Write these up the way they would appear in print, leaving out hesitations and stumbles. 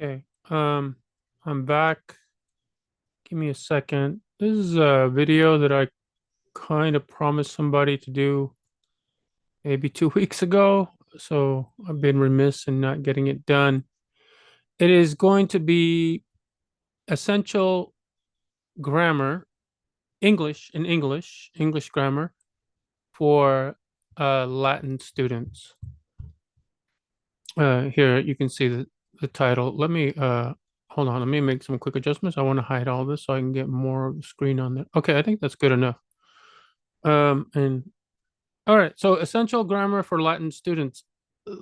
Okay. I'm back. Give me a second. This is a video that I kind of promised somebody to do maybe 2 weeks ago. So I've been remiss in not getting it done. It is going to be essential grammar, English grammar for Latin students. Here you can see the title. Let me hold on. Let me make some quick adjustments. I want to hide all this so I can get more of the screen on there. Okay, I think that's good enough. And all right, so essential grammar for Latin students. Uh,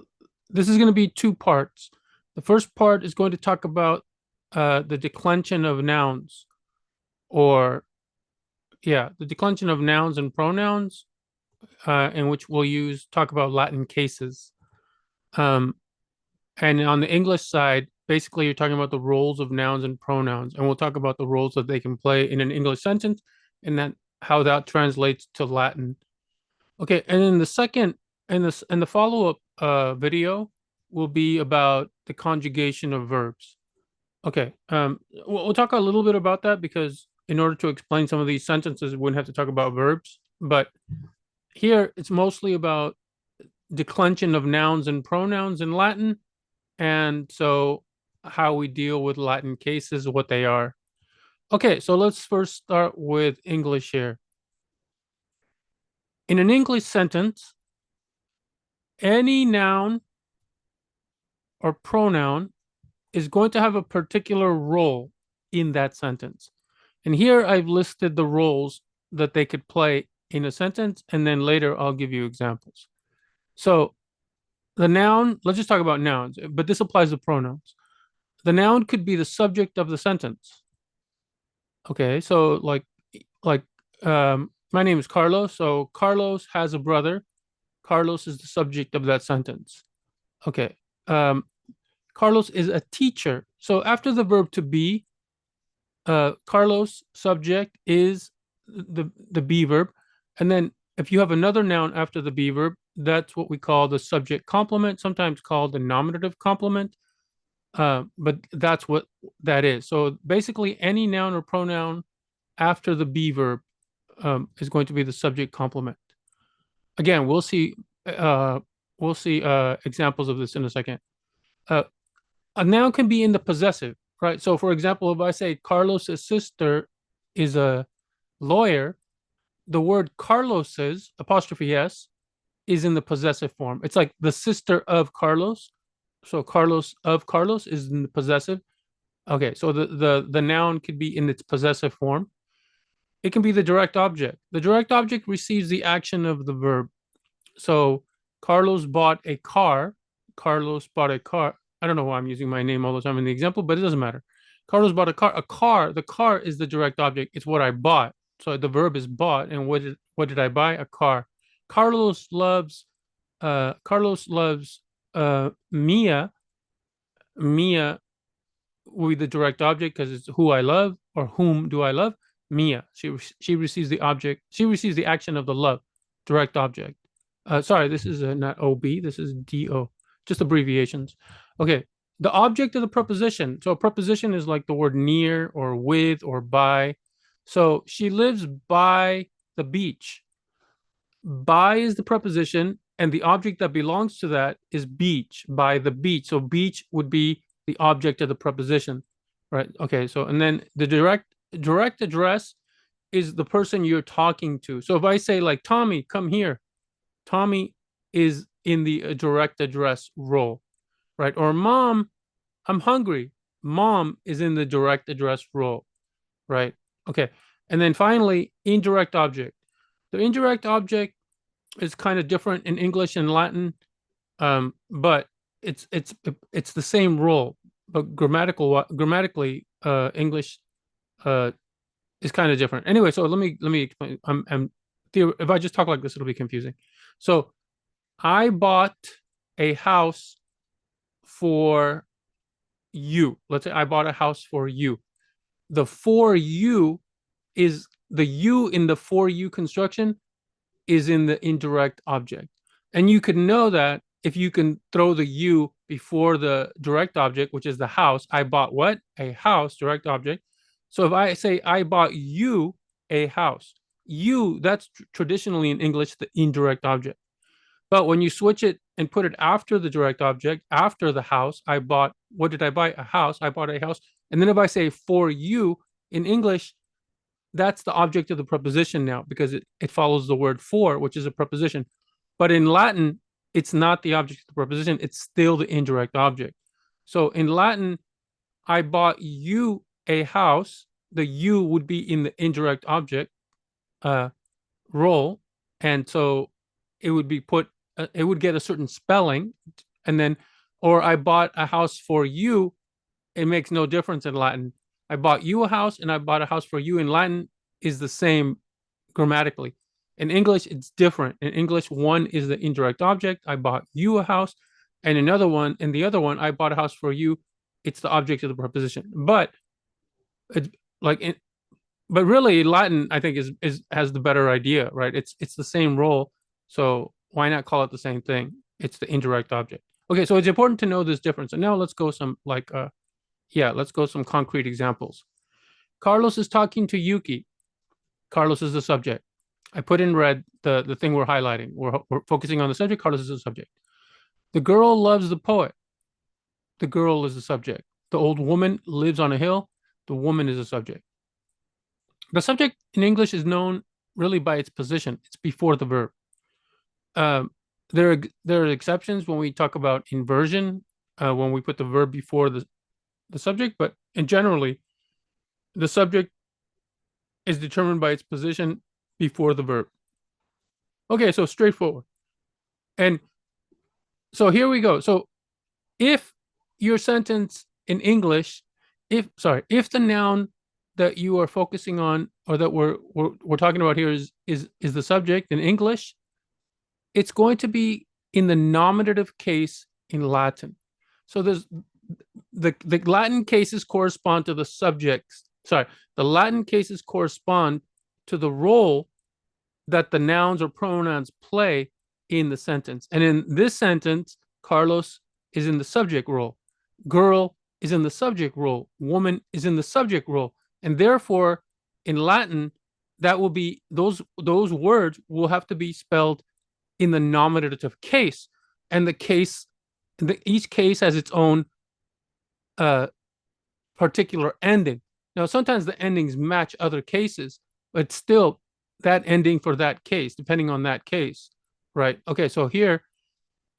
This is going to be two parts. The first part is going to talk about the declension of nouns, or the declension of nouns and pronouns, in which we'll talk about Latin cases. Um, And on the English side, basically you're talking about the roles of nouns and pronouns, and we'll talk about the roles that they can play in an English sentence and then how that translates to Latin. Okay, and then the second and the follow-up video will be about the conjugation of verbs. Okay, we'll talk a little bit about that because in order to explain some of these sentences, we wouldn't have to talk about verbs. But here it's mostly about declension of nouns and pronouns in Latin, and so how we deal with Latin cases, what they are. Okay, so let's first start with English here. In an English sentence, any noun or pronoun is going to have a particular role in that sentence. And here I've listed the roles that they could play in a sentence, and then later I'll give you examples. So the noun, let's just talk about nouns, but this applies to pronouns. The noun could be the subject of the sentence. Okay, so like my name is Carlos, so Carlos has a brother. Carlos is the subject of that sentence. Okay. Um, Carlos is a teacher. So after the verb to be, Carlos subject is the be verb. And then if you have another noun after the be verb, that's what we call the subject complement, sometimes called the nominative complement. But that's what that is. So basically, any noun or pronoun after the be verb is going to be the subject complement. Again, we'll see examples of this in a second. Uh, a noun can be in the possessive, right? So, for example, if I say Carlos's sister is a lawyer, the word Carlos's apostrophe s is in the possessive form. It's like the sister of Carlos. So Carlos of Carlos is in the possessive. Okay, so the noun could be in its possessive form. It can be the direct object. The direct object receives the action of the verb. So Carlos bought a car. Carlos bought a car. I don't know why I'm using my name all the time in the example, but it doesn't matter. Carlos bought a car. A car, the car is the direct object. It's what I bought. So the verb is bought. And what did I buy? A car. Carlos loves Mia. Mia will be the direct object because it's who I love or whom do I love? Mia. She receives the object. She receives the action of the love, direct object. Sorry, this is not OB. This is DO. Just abbreviations. Okay. The object of the preposition. So a preposition is like the word near or with or by. So she lives by the beach. By is the preposition, and the object that belongs to that is beach, by the beach. So beach would be the object of the preposition, right? Okay, so and then the direct address is the person you're talking to. So if I say like Tommy, come here, Tommy is in the direct address role, right? Or mom, I'm hungry. Mom is in the direct address role, right? Okay. And then finally, indirect object. The indirect object is kind of different in English and Latin, but it's the same role, but grammatically, English uh, is kind of different. Anyway, so let me explain. If I just talk like this, it'll be confusing. So I bought a house for you. Let's say I bought a house for you. The for you is the you in the for you construction is in the indirect object. And you can know that if you can throw the you before the direct object, which is the house. I bought what? A house, direct object. So if I say I bought you a house, you, that's traditionally in English the indirect object. But when you switch it and put it after the direct object, after the house, I bought, what did I buy? A house. I bought a house. And then if I say for you in English, that's the object of the preposition now because it follows the word for, which is a preposition. But in Latin, it's not the object of the preposition, it's still the indirect object. So in Latin, I bought you a house. The you would be in the indirect object role. And so it would be put, it would get a certain spelling. And then, or I bought a house for you. It makes no difference in Latin. I bought you a house and I bought a house for you in Latin is the same grammatically. In English, it's different. In English, one is the indirect object. I bought you a house. And another one, in the other one, I bought a house for you. It's the object of the preposition. But it's like, but really Latin, I think, is has the better idea, right? It's the same role. So why not call it the same thing? It's the indirect object. Okay, so it's important to know this difference. And now let's go some let's go some concrete examples. Carlos is talking to Yuki. Carlos is the subject. I put in red the thing we're highlighting. We're focusing on the subject. Carlos is the subject. The girl loves the poet. The girl is the subject. The old woman lives on a hill. The woman is the subject. The subject in English is known really by its position. It's before the verb. There are exceptions when we talk about inversion, when we put the verb before the subject, but generally, the subject is determined by its position before the verb. Okay, so straightforward. And so here we go. So if your sentence in English, if the noun that you are focusing on or that we're talking about here is the subject in English, it's going to be in the nominative case in Latin. So there's the Latin cases correspond to the subjects. Sorry, the Latin cases correspond to the role that the nouns or pronouns play in the sentence. And in this sentence, Carlos is in the subject role. Girl is in the subject role. Woman is in the subject role. And therefore, in Latin, that will be those words will have to be spelled in the nominative case. And the case, each case has its own particular ending. Now, sometimes the endings match other cases, but still that ending for that case, depending on that case, right? Okay, so here,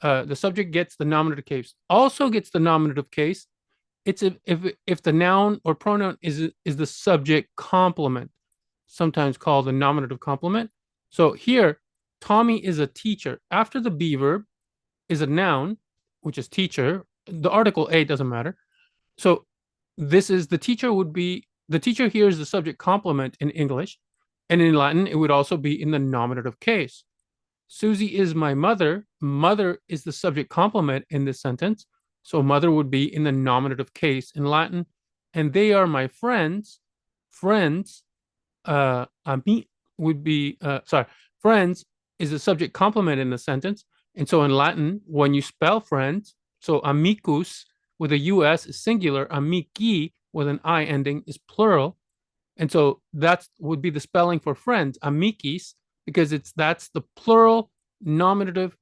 the subject gets the nominative case, also gets the nominative case. It's if the noun or pronoun is the subject complement, sometimes called the nominative complement. So here, Tommy is a teacher. After the be verb is a noun, which is teacher. The article a doesn't matter. So this is the teacher would be, the teacher here is the subject complement in English. And in Latin, it would also be in the nominative case. Susie is my mother. Mother is the subject complement in this sentence. So mother would be in the nominative case in Latin. And they are my friends. Friends, would be, friends is the subject complement in the sentence. And so in Latin, when you spell friends, so amicus with a US is singular, amici with an I ending is plural. And so that would be the spelling for friends, amicis, because that's the plural nominative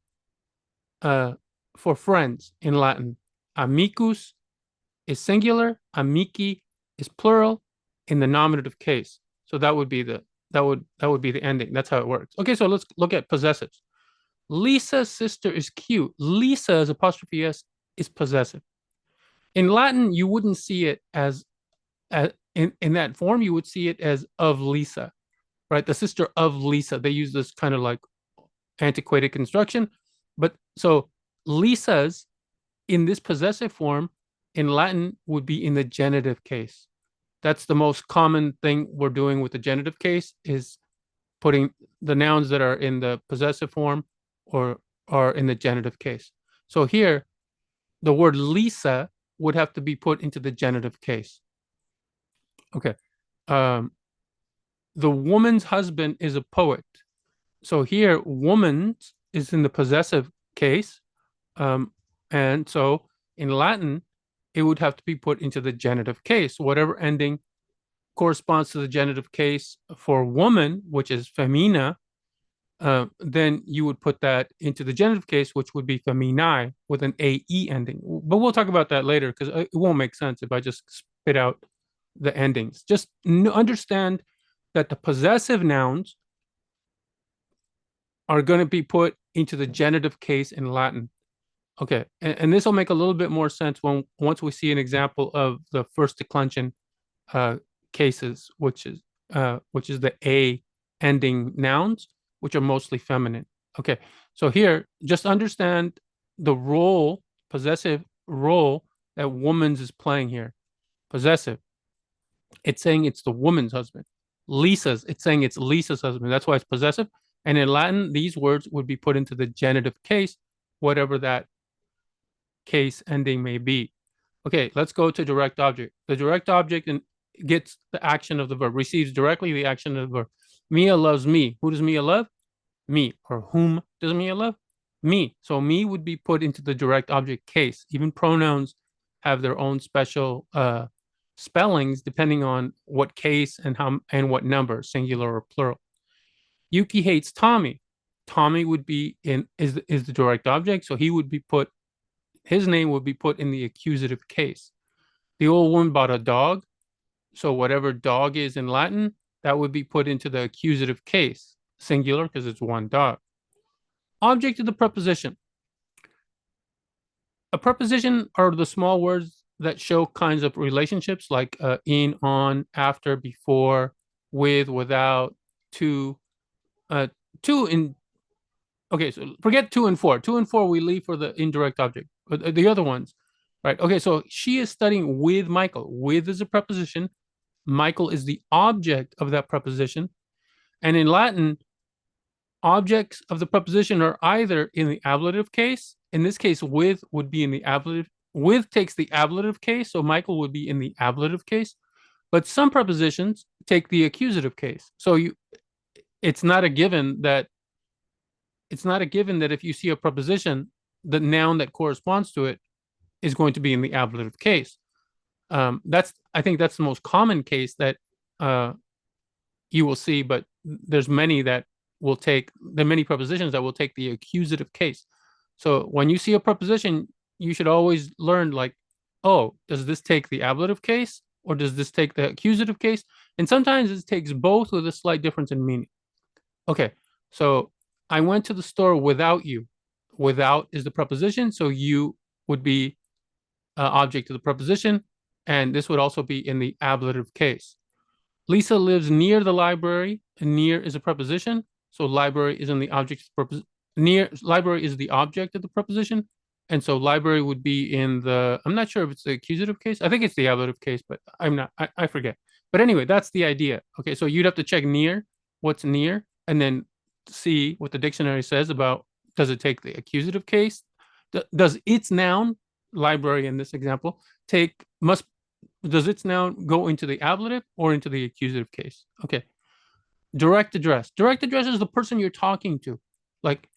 for friends in Latin. Amicus is singular, amici is plural in the nominative case. So that would be the ending. That's how it works. Okay, so let's look at possessives. Lisa's sister is cute. Lisa as apostrophe S is possessive. In Latin, you wouldn't see it as in that form. You would see it as of Lisa, right? The sister of Lisa. They use this kind of like antiquated construction. But so Lisa's in this possessive form in Latin would be in the genitive case. That's the most common thing we're doing with the genitive case is putting the nouns that are in the possessive form or are in the genitive case. So here, the word Lisa would have to be put into the genitive case. Okay. The woman's husband is a poet. So here, woman is in the possessive case. And so In Latin, it would have to be put into the genitive case. Whatever ending corresponds to the genitive case for woman, which is femina, then you would put that into the genitive case, which would be feminae with an AE ending. But we'll talk about that later because it won't make sense if I just spit out the endings. Just understand that the possessive nouns are going to be put into the genitive case in Latin. Okay, and this will make a little bit more sense once we see an example of the first declension cases, which is the A ending nouns, which are mostly feminine. Okay, so here, just understand the role, possessive role that woman's is playing here. Possessive. It's saying it's the woman's husband. Lisa's, it's saying it's Lisa's husband. That's why it's possessive. And in Latin, these words would be put into the genitive case, whatever that case ending may be. Okay, let's go to direct object. The direct object gets the action of the verb, receives directly the action of the verb. Mia loves me. Who does Mia love? Me. Or whom does Mia love? Me. So me would be put into the direct object case. Even pronouns have their own special spellings depending on what case and how and what number, singular or plural. Yuki hates Tommy. Tommy would be is the direct object, so he would be put, his name would be put in the accusative case. The old woman bought a dog, so whatever dog is in Latin, that would be put into the accusative case, singular because it's one dog. Object of the preposition. A preposition are the small words that show kinds of relationships like in, on, after, before, with, without, to. Okay, so forget 2 and 4. 2 and 4 we leave for the indirect object. But the other ones, right? Okay, so she is studying with Michael. With is a preposition. Michael is the object of that preposition. And in Latin, objects of the preposition are either in the ablative case. In this case, with would be in the ablative. With takes the ablative case, so Michael would be in the ablative case. But some prepositions take the accusative case. So it's not a given that if you see a preposition, the noun that corresponds to it is going to be in the ablative case. I think that's the most common case that you will see, but there's many prepositions that will take the accusative case. So when you see a preposition, you should always learn like, oh, does this take the ablative case or does this take the accusative case? And sometimes it takes both with a slight difference in meaning. Okay, so I went to the store without you. Without is the preposition, so you would be object of the preposition, and this would also be in the ablative case. Lisa lives near the library, and near is a preposition, so library is in the object of the preposition. Library is the object of the preposition, and so library would be in the, I'm not sure if it's the accusative case. I think it's the ablative case, but I forget. But anyway, that's the idea. Okay, so you'd have to check near, what's near, and then see what the dictionary says about, does it take the accusative case? Does its noun, library in this example, does its noun go into the ablative or into the accusative case? Okay. Direct address. Direct address is the person you're talking to. Like,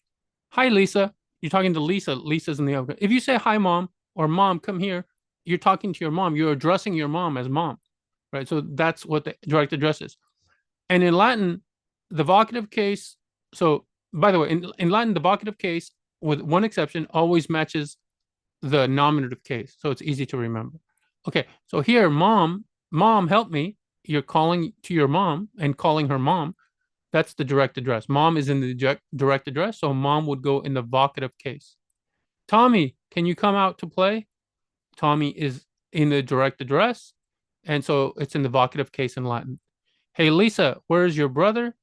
hi, Lisa. You're talking to Lisa. Lisa's in the ablative. If you say, hi, mom, or mom, come here, you're talking to your mom. You're addressing your mom as mom, right? So that's what the direct address is. And in Latin, the vocative case, so by the way, in Latin, the vocative case, with one exception, always matches the nominative case. So it's easy to remember. Okay, so here, mom, help me. You're calling to your mom and calling her mom. That's the direct address. Mom is in the direct address, so mom would go in the vocative case. Tommy, can you come out to play? Tommy is in the direct address, and so it's in the vocative case in Latin. Hey, Lisa, where's your brother?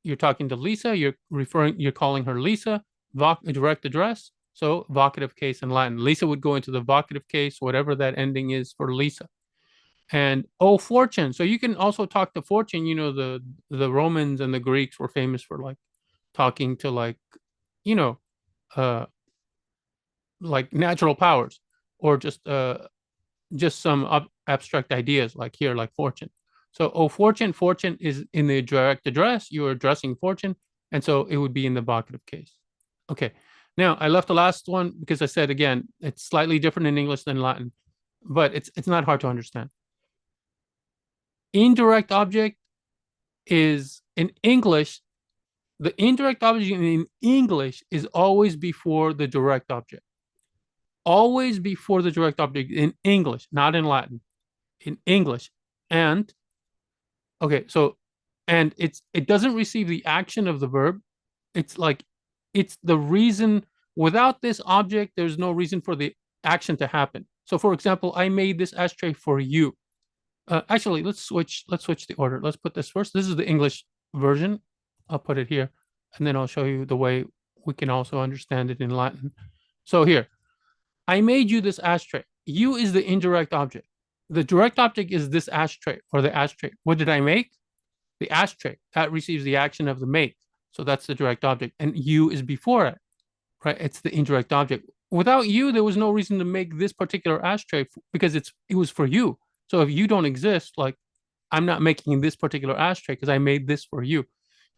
You're talking to Lisa. You're calling her Lisa. Direct address. So vocative case in Latin. Lisa would go into the vocative case, whatever that ending is for Lisa. And oh, fortune. So you can also talk to fortune. You know, the Romans and the Greeks were famous for like talking to like natural powers or just some abstract ideas like here, like fortune. So, oh, fortune is in the direct address. You are addressing fortune. And so it would be in the vocative case. Okay. Now, I left the last one because I said, again, it's slightly different in English than Latin, but it's not hard to understand. Indirect object is in English, the indirect object in English is always before the direct object. Always before the direct object in English, not in Latin, in English. And okay, so and it doesn't receive the action of the verb. It's like it's the reason. Without this object, there's no reason for the action to happen. So for example, I made this ashtray for you. Actually, let's switch the order. Let's put this first. This is the English version. I'll put it here, and then I'll show you the way we can also understand it in Latin. So here, I made you this ashtray. You is the indirect object. The direct object is this ashtray or the ashtray. What did I make? The ashtray. That receives the action of the make. So that's the direct object. And you is before it, right? It's the indirect object. Without you, there was no reason to make this particular ashtray because it was for you. So if you don't exist, like I'm not making this particular ashtray because I made this for you.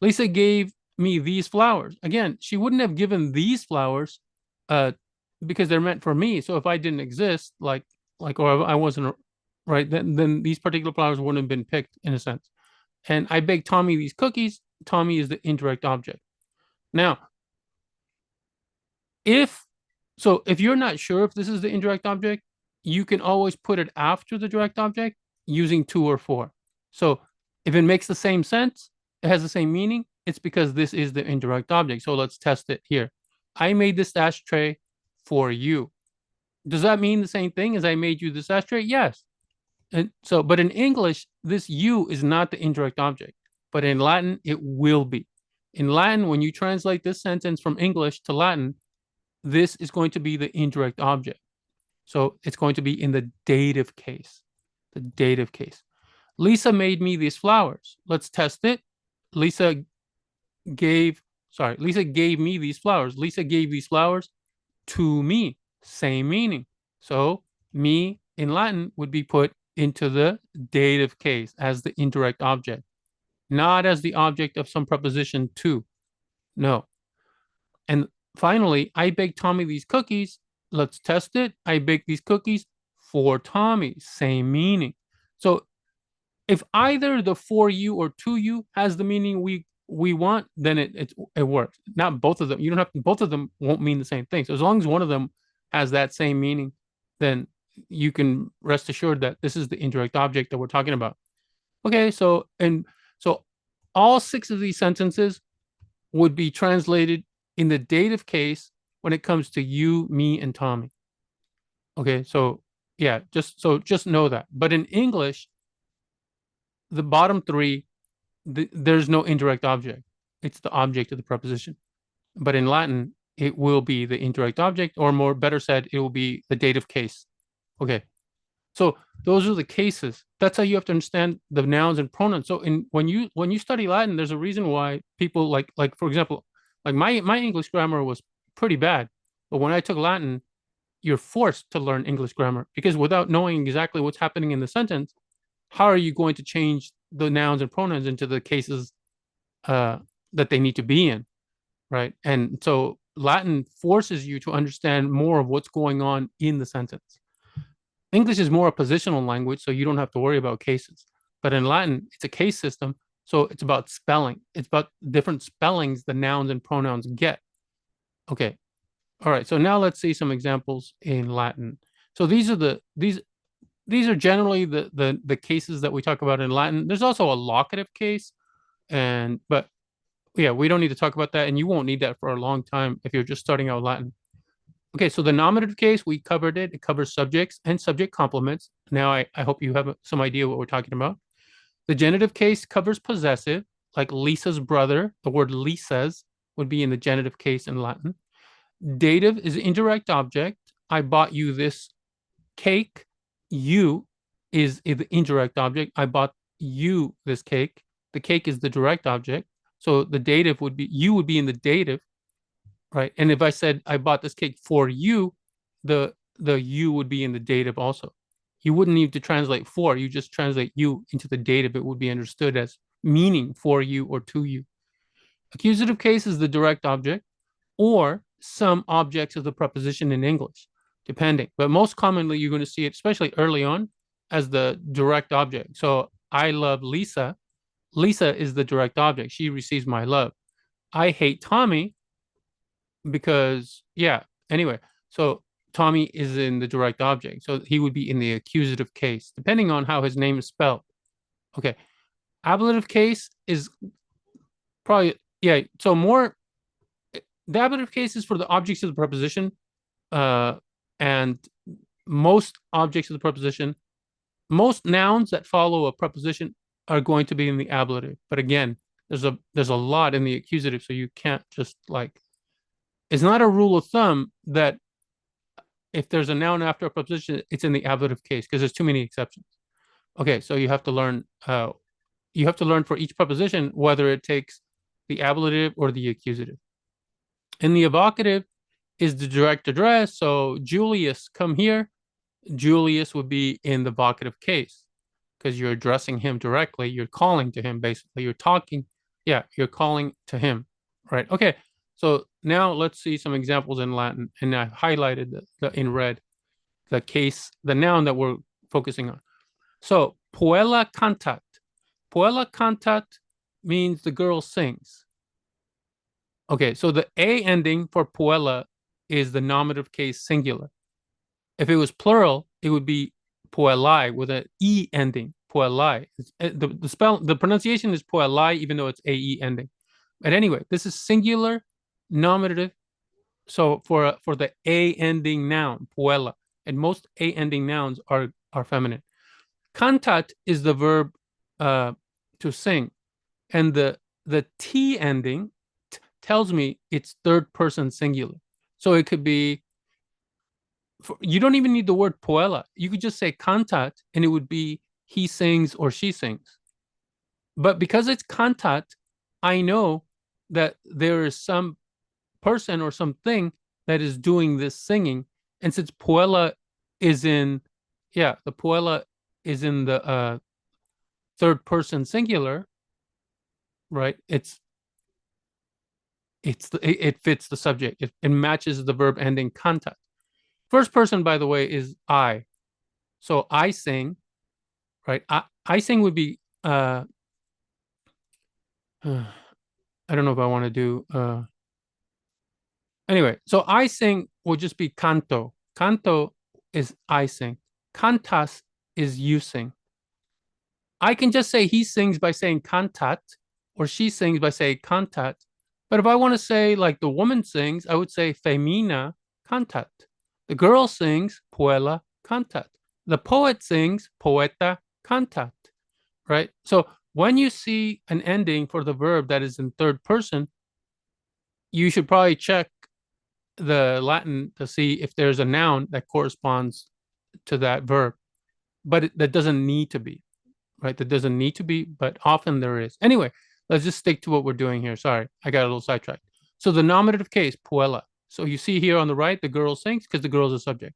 Lisa gave me these flowers. Again, she wouldn't have given these flowers uh, because they're meant for me. So if I didn't exist, or I wasn't right, then these particular flowers wouldn't have been picked in a sense. And I baked Tommy these cookies. Tommy is the indirect object. Now, if you're not sure if this is the indirect object, you can always put it after the direct object using to or for. So if it makes the same sense, it has the same meaning, it's because this is the indirect object. So let's test it here. I made this ashtray for you. Does that mean the same thing as I made you this ashtray? Yes. And so, but in English, this you is not the indirect object, but in Latin, it will be. In Latin, when you translate this sentence from English to Latin, this is going to be the indirect object. So it's going to be in the dative case. The dative case. Lisa made me these flowers. Let's test it. Lisa gave me these flowers. Lisa gave these flowers to me. Same meaning. So me in Latin would be put into the dative case as the indirect object, not as the object of some preposition to. No. And finally, I baked Tommy these cookies. Let's test it. I baked these cookies for Tommy. Same meaning. So if either the for you or to you has the meaning we want, then it works. Not both of them. You don't have to, both of them won't mean the same thing. So as long as one of them has that same meaning, then you can rest assured that this is the indirect object that we're talking about. Okay, so all 6 of these sentences would be translated in the dative case when it comes to you, me, and Tommy. Okay, so yeah, just know that. But in English, the bottom 3, there's no indirect object. It's the object of the preposition. But in Latin, it will be the indirect object, or more better said, it will be the dative case. Okay, so those are the cases. That's how you have to understand the nouns and pronouns. So when you study Latin, there's a reason why people like for example, like my English grammar was pretty bad, but when I took Latin, you're forced to learn English grammar because without knowing exactly what's happening in the sentence, how are you going to change the nouns and pronouns into the cases that they need to be in, right? And so Latin forces you to understand more of what's going on in the sentence. English is more a positional language, so you don't have to worry about cases. But in Latin, it's a case system, so it's about spelling. It's about different spellings the nouns and pronouns get. Okay. All right. So now let's see some examples in Latin. So these are generally the cases that we talk about in Latin. There's also a locative case, but yeah, we don't need to talk about that, and you won't need that for a long time if you're just starting out Latin. Okay, so the nominative case, we covered it. It covers subjects and subject complements. Now I hope you have some idea what we're talking about. The genitive case covers possessive, like Lisa's brother. The word Lisa's would be in the genitive case in Latin. Dative is indirect object. I bought you this cake. You is the indirect object. I bought you this cake. The cake is the direct object. So the dative would be, you would be in the dative, right? And if I said I bought this cake for you, the you would be in the dative also. You wouldn't need to translate for, you just translate you into the dative. It would be understood as meaning for you or to you. Accusative case is the direct object, or some objects of the preposition in English, depending. But most commonly, you're going to see it, especially early on, as the direct object. So I love Lisa. Lisa is the direct object. She receives my love. I hate Tommy because, yeah, anyway. So Tommy is in the direct object. So he would be in the accusative case, depending on how his name is spelled. Okay. Ablative case is probably, yeah. So more, the ablative case is for the objects of the preposition. And most objects of the preposition, most nouns that follow a preposition are going to be in the ablative. But again, there's a lot in the accusative, so you can't just like, it's not a rule of thumb that if there's a noun after a preposition, it's in the ablative case because there's too many exceptions. Okay, so you have to learn for each preposition whether it takes the ablative or the accusative. In the evocative is the direct address. So Julius, come here. Julius would be in the vocative case because you're addressing him directly. You're calling to him, basically. You're talking. Yeah, you're calling to him. Right. Okay. So now let's see some examples in Latin. And I highlighted in red the case, the noun that we're focusing on. So puella cantat. Puella cantat means the girl sings. Okay, so the A ending for puella is the nominative case singular. If it was plural, it would be puellai with an E ending, puellai. The pronunciation is puellai, even though it's AE ending. But anyway, this is singular nominative. So for the A ending noun, puella, and most A ending nouns are feminine. Cantat is the verb to sing, and the T ending tells me it's third person singular. So it could be, you don't even need the word puella. You could just say cantat and it would be he sings or she sings. But because it's cantat, I know that there is some person or something that is doing this singing. And since puella is in, yeah, the puella is in the third person singular, right? It fits the subject. It matches the verb ending cantat. First person, by the way, is I. So I sing, right? I sing would be I don't know if I want to do anyway, so I sing would just be canto. Canto is I sing. Cantas is you sing. I can just say he sings by saying cantat, or she sings by saying cantat. But if I want to say like the woman sings, I would say femina cantat. The girl sings puella cantat. The poet sings poeta cantat, right? So when you see an ending for the verb that is in third person, you should probably check the Latin to see if there's a noun that corresponds to that verb. But that doesn't need to be, right? That doesn't need to be, but often there is. Anyway, let's just stick to what we're doing here. Sorry, I got a little sidetracked. So the nominative case, puella. So you see here on the right, the girl sings because the girl is a subject.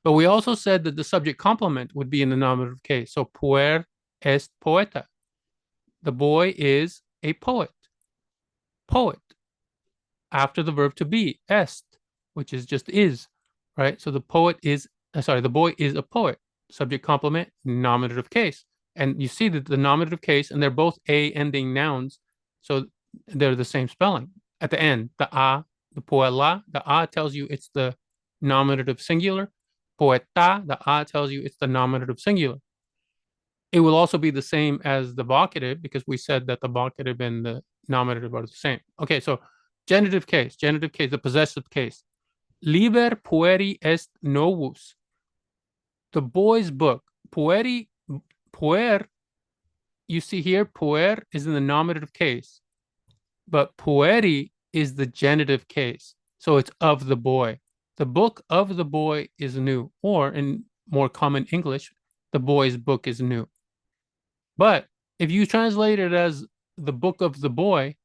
But we also said that the subject complement would be in the nominative case. So puer est poeta. The boy is a poet. Poet. After the verb to be, est, which is just is, right? So the poet is, the boy is a poet. Subject complement, nominative case. And you see that the nominative case, and they're both A ending nouns. So they're the same spelling. At the end, the a, the puella, the a tells you it's the nominative singular. Poeta, the a tells you it's the nominative singular. It will also be the same as the vocative because we said that the vocative and the nominative are the same. Okay, so genitive case, the possessive case. Liber pueri est novus. The boy's book. Pueri, puer, you see here, puer is in the nominative case, but pueri is the genitive case. So it's of the boy. The book of the boy is new, or in more common English, the boy's book is new. But if you translate it as the book of the boy,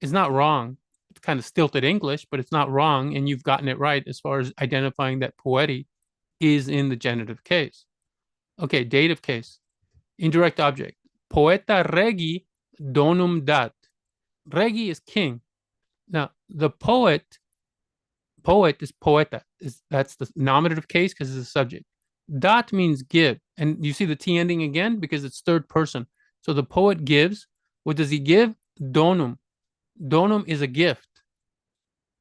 it's not wrong. It's kind of stilted English, but it's not wrong. And you've gotten it right as far as identifying that pueri is in the genitive case. Okay, dative case. Indirect object. Poeta regi donum dat. Regi is king. Now, the poet poet is poeta. That's the nominative case because it's a subject. Dat means give. And you see the T ending again because it's third person. So the poet gives. What does he give? Donum. Donum is a gift.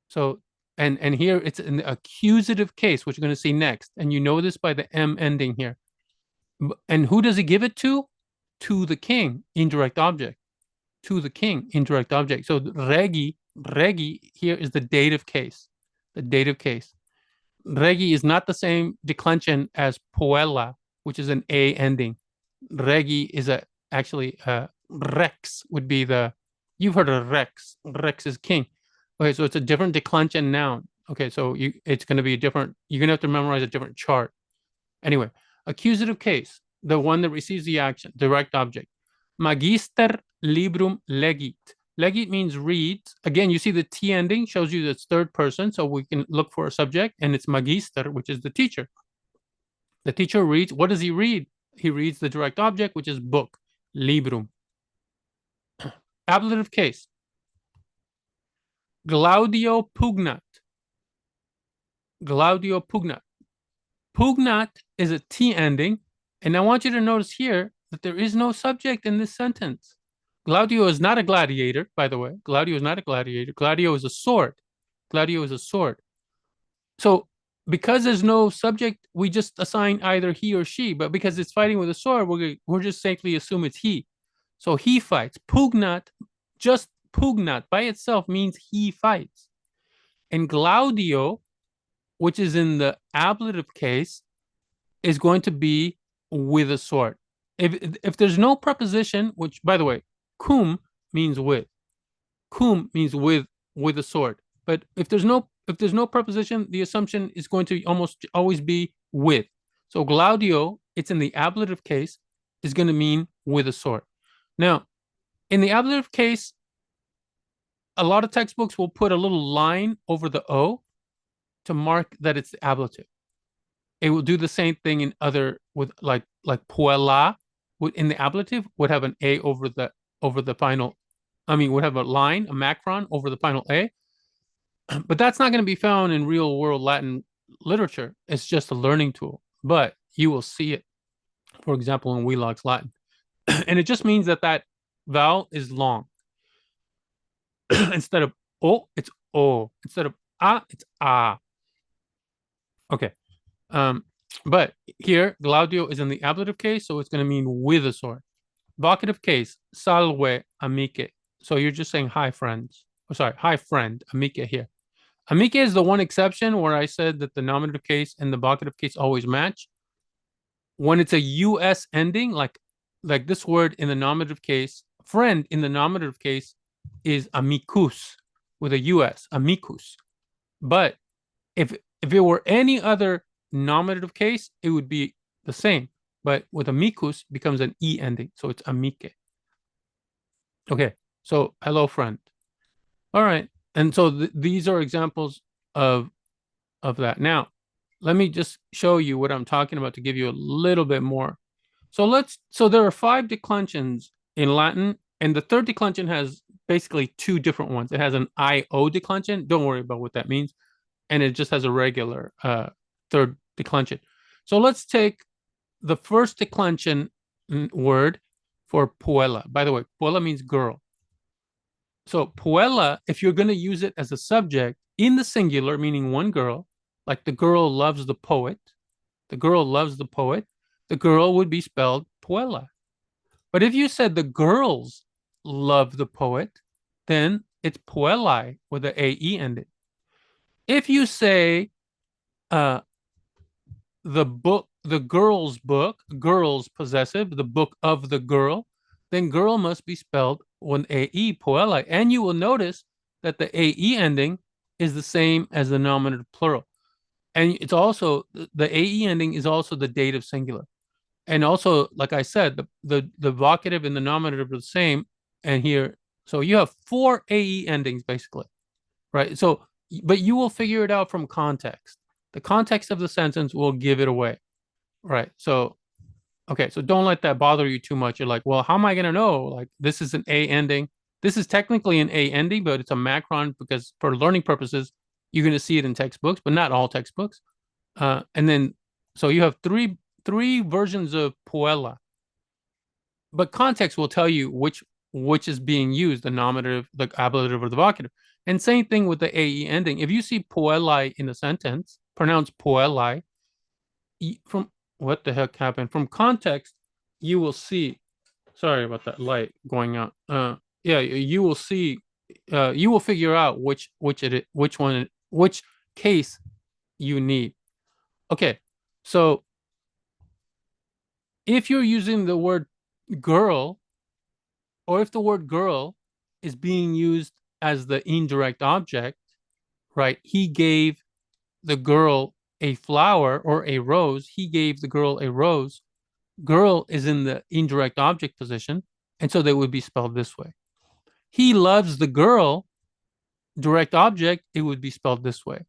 So, and here it's an accusative case, which we're going to see next. And you know this by the M ending here. And who does he give it to? To the king, indirect object. To the king, indirect object. So regi here is the dative case. The dative case. Regi is not the same declension as poella, which is an A ending. Regi is actually rex would be the, you've heard of rex. Rex is king. Okay, so it's a different declension noun. Okay, so it's going to be a different, you're going to have to memorize a different chart. Anyway, accusative case, the one that receives the action, direct object. Magister librum legit. Legit means reads. Again, you see the T ending shows you that it's third person, so we can look for a subject, and it's magister, which is the teacher. The teacher reads. What does he read? He reads the direct object, which is book, librum. Ablative case. Glaudio pugnat. Glaudio pugnat. Pugnat is a T ending, and I want you to notice here that there is no subject in this sentence. Glaudio is not a gladiator, by the way. Glaudio is not a gladiator. Glaudio is a sword. Glaudio is a sword. So because there's no subject, we just assign either he or she, but because it's fighting with a sword, we're just safely assume it's he. So he fights. Pugnat, just pugnat by itself means he fights. And Glaudio, which is in the ablative case, is going to be with a sword. If there's no preposition, which by the way, cum means with. Cum means with a sword. But if there's no preposition, the assumption is going to almost always be with. So Glaudio, it's in the ablative case, is going to mean with a sword. Now, in the ablative case, a lot of textbooks will put a little line over the O to mark that it's the ablative. It will do the same thing in other with like puella in the ablative would have an A over the final. I mean, would have a line, a macron over the final A. But that's not going to be found in real world Latin literature. It's just a learning tool. But you will see it, for example, in Wheelock's Latin. And it just means that vowel is long. Instead of O, it's O. Instead of A, it's A. Okay. But here, Glaudio is in the ablative case, so it's going to mean with a sword. Vocative case, salve amice. So you're just saying hi, friends. Oh, sorry, hi, friend, amice here. Amice is the one exception where I said that the nominative case and the vocative case always match. When it's a US ending, like this word in the nominative case, friend in the nominative case is amicus with a US, amicus. But if it were any other nominative case, it would be the same. But with amicus, it becomes an E ending. So it's amice. Okay, so hello, friend. All right. And so these are examples of that. Now, let me just show you what I'm talking about to give you a little bit more. So there are 5 declensions in Latin, and the third declension has basically 2 different ones. It has an IO declension. Don't worry about what that means. And it just has a regular third declension. So let's take the first declension word for puella. By the way, puella means girl. So puella, if you're going to use it as a subject in the singular, meaning one girl, like the girl loves the poet, the girl loves the poet, the girl would be spelled puella. But if you said the girls love the poet, then it's puellae with the AE ending. If you say the girl's book, girls possessive, the book of the girl, then girl must be spelled with AE, puella. And you will notice that the AE ending is the same as the nominative plural. And it's also, the AE ending is also the dative singular. And also, like I said, the vocative and the nominative are the same. And here, so you have 4 AE endings basically, right? So, but you will figure it out from context. The context of the sentence will give it away, right? So, okay, so don't let that bother you too much. You're like, well, how am I going to know? Like, this is an A ending. This is technically an A ending, but it's a macron because for learning purposes, You're going to see it in textbooks, but not all textbooks. And then, so you have three versions of puella, but context will tell you which is being used, the nominative, the ablative, or the vocative. And same thing with the AE ending. If you see puellai in a sentence, pronounced puellai, from what the heck happened? From context, you will see. Sorry about that light going out. Yeah, you will see. You will figure out which case you need. Okay, so if you're using the word girl, or if the word girl is being used as the indirect object, right? He gave the girl a flower or a rose. He gave the girl a rose. Girl is in the indirect object position, and so they would be spelled this way. He loves the girl, direct object, it would be spelled this way.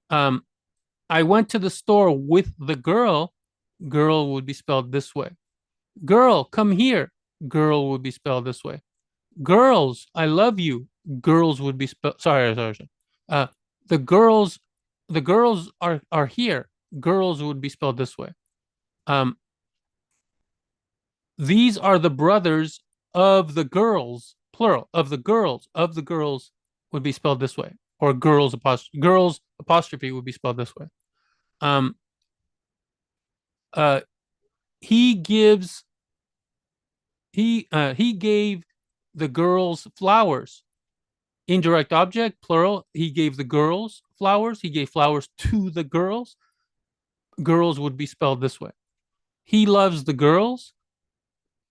I went to the store with the girl, girl would be spelled this way. Girl, come here, girl would be spelled this way. Girls, I love you, girls would be spelled. Sorry. Uh, the girls, the girls are here. Girls would be spelled this way. Um, these are the brothers of the girls, plural of the girls would be spelled this way, or girls apostrophe would be spelled this way. Um, uh, he gives he gave the girls flowers. Indirect object, plural. He gave the girls flowers. He gave flowers to the girls. Girls would be spelled this way. He loves the girls.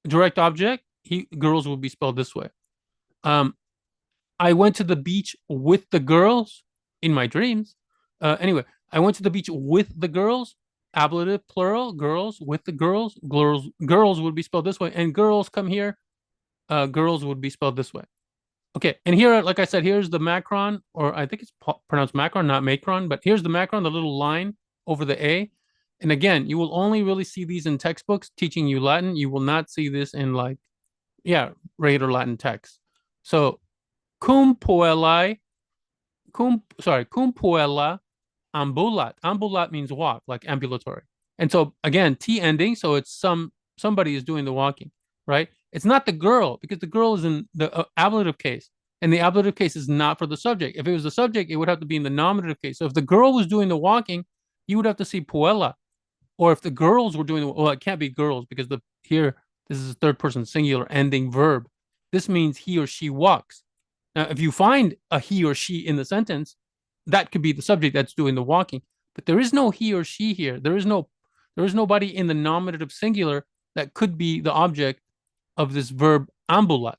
Direct object. Girls would be spelled this way. Um, I went to the beach with the girls in my dreams. Anyway, I went to the beach with the girls. Ablative, plural. Girls with the girls. Girls would be spelled this way. And girls come here. Girls would be spelled this way. Okay, and here, like I said, here's the macron, or I think it's pronounced macron, not macron, but here's the macron, the little line over the A. And again, you will only really see these in textbooks teaching you Latin. You will not see this in regular Latin text. So, cum puellae, cum puella ambulat. Ambulat means walk, like ambulatory. And so again, T ending, so it's somebody is doing the walking, right? It's not the girl, because the girl is in the ablative case, and the ablative case is not for the subject. If it was the subject, it would have to be in the nominative case. So if the girl was doing the walking, you would have to see puella. Or if the girls were doing, well, it can't be girls, because this is a third person singular ending verb. This means he or she walks. Now, if you find a he or she in the sentence, that could be the subject that's doing the walking. But there is no he or she here. There is nobody in the nominative singular that could be the object of this verb ambulat.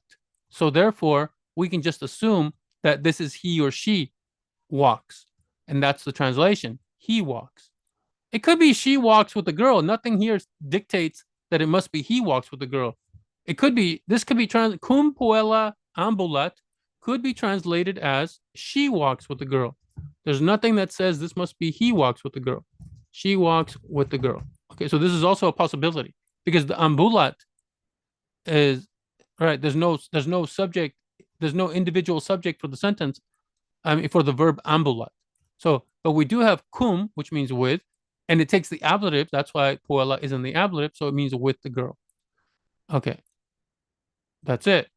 So therefore, we can just assume that this is he or she walks. And that's the translation. He walks. It could be she walks with the girl. Nothing here dictates that it must be he walks with the girl. This could be cum puella ambulat could be translated as she walks with the girl. There's nothing that says this must be he walks with the girl. She walks with the girl. Okay, so this is also a possibility, because the ambulat is right. There's no subject. There's no individual subject for the sentence. For the verb ambulat. So, but we do have cum, which means with, and it takes the ablative. That's why puella is in the ablative. So it means with the girl. Okay, that's it.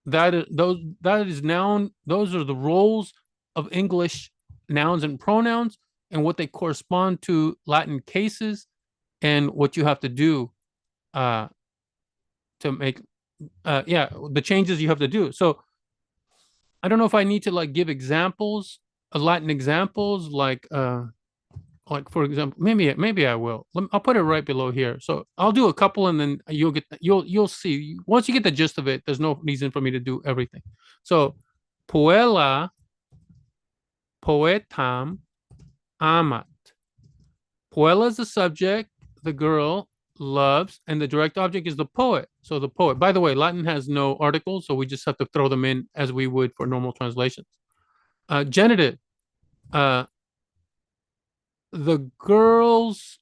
That is noun. Those are the roles of English nouns and pronouns, and what they correspond to Latin cases, and what you have to do to make the changes you have to do. So I don't know if I need to give examples, Latin examples, like for example, maybe I will. I'll put it right below here. So I'll do a couple, and then you'll see. Once you get the gist of it, there's no reason for me to do everything. So puella poetam amat. Puella is the subject, the girl loves, and the direct object is the poet. So the poet. By the way, Latin has no articles, so we just have to throw them in as we would for normal translations. Genitive. The girls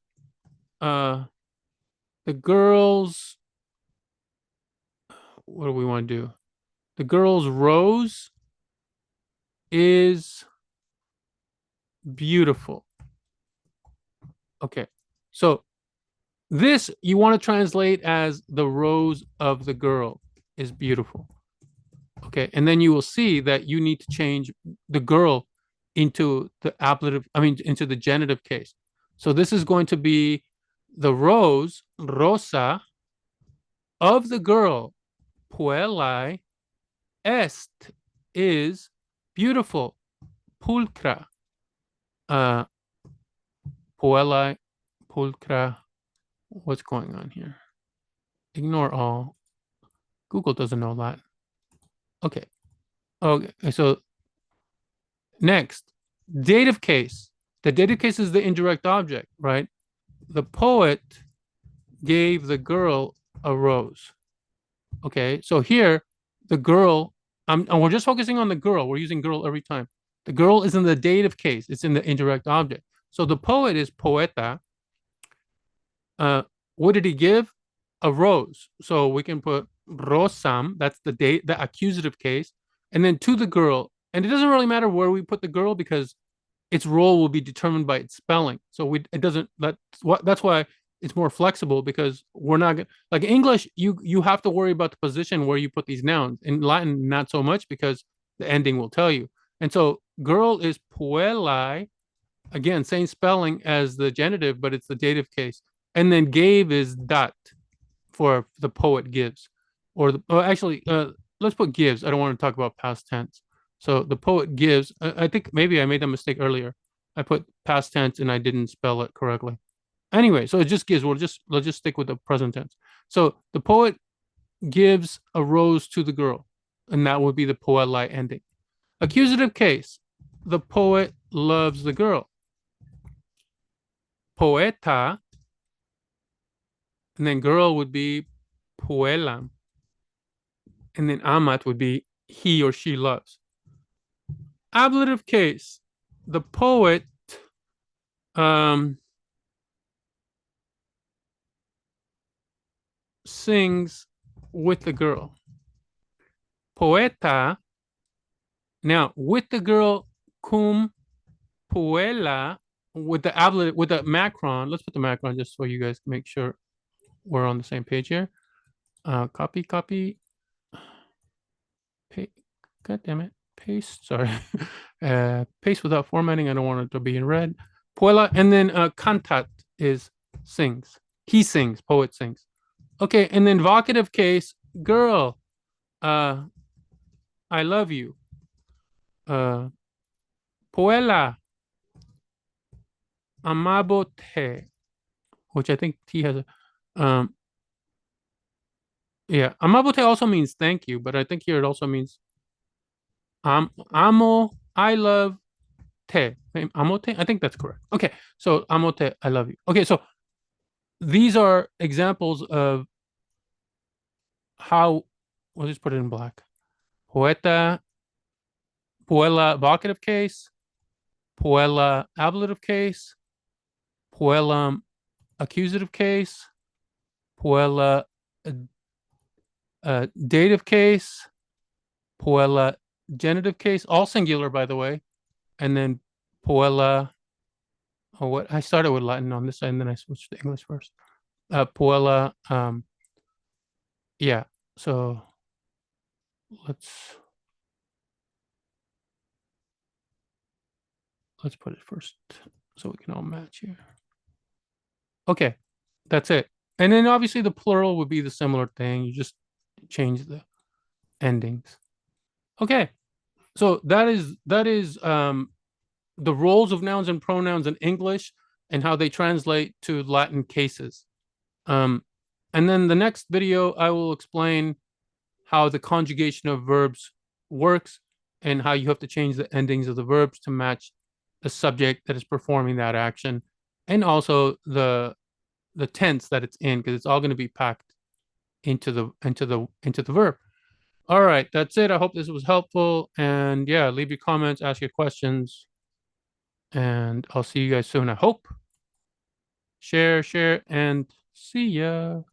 what do we want to do? The girl's rose is beautiful. Okay, so this you want to translate as the rose of the girl is beautiful. Okay, and then you will see that you need to change the girl into the ablative, I mean, into the genitive case. So this is going to be the rose, rosa, of the girl, puellae, est, is beautiful, pulcra, uh, puellae, pulcra. What's going on here? Ignore all. Google doesn't know that. Okay. Okay. So next, dative case. The dative case is the indirect object, right? The poet gave the girl a rose. Okay. So here, the girl, and we're just focusing on the girl. We're using girl every time. The girl is in the dative case. It's in the indirect object. So the poet is poeta. What did he give? A rose. So we can put rosam. That's the accusative case, and then to the girl. And it doesn't really matter where we put the girl because its role will be determined by its spelling. So it doesn't. That's why it's more flexible because we're not like English. You have to worry about the position where you put these nouns. In Latin, not so much because the ending will tell you. And so girl is puellae. Again, same spelling as the genitive, but it's the dative case. And then gave is dat for the poet gives, or actually, let's put gives. I don't want to talk about past tense. So the poet gives. I think maybe I made a mistake earlier. I put past tense and I didn't spell it correctly. Anyway, so it just gives. Let's just stick with the present tense. So the poet gives a rose to the girl, and that would be the puellae ending. Accusative case. The poet loves the girl. Poeta, and then girl would be puellam, and then amat would be he or she loves. Ablative case, the poet sings with the girl. Poeta, now with the girl, cum puella, with the ablative, with the macron. Let's put the macron just so you guys can make sure we're on the same page here. Copy. Paste. God damn it. Paste. Sorry. Paste without formatting. I don't want it to be in red. Puella, and then cantat is sings. He sings. Poet sings. Okay, and then vocative case, girl. I love you. Puella. Amabo te, which I think T has a yeah. Amabo te also means thank you, but I think here it also means amo, I love te. Amote, I think that's correct. Okay, so amote, I love you. Okay, so these are examples of how. We'll just put it in black. Poeta, puella vocative case, puella ablative case, puella accusative case, puella dative case, puella genitive case, all singular by the way, and then puella. Oh, what I started with Latin on this side, and then I switched to English first. Puella. Yeah. So let's put it first so we can all match here. Okay, that's it. And then obviously the plural would be the similar thing. You just change the endings. Okay, so that is the roles of nouns and pronouns in English and how they translate to Latin cases. And then the next video, I will explain how the conjugation of verbs works and how you have to change the endings of the verbs to match the subject that is performing that action, and also the tense that it's in, because it's all going to be packed into the verb. All right, that's it. I hope this was helpful, and yeah, leave your comments, ask your questions, and I'll see you guys soon. I hope. Share, and see ya.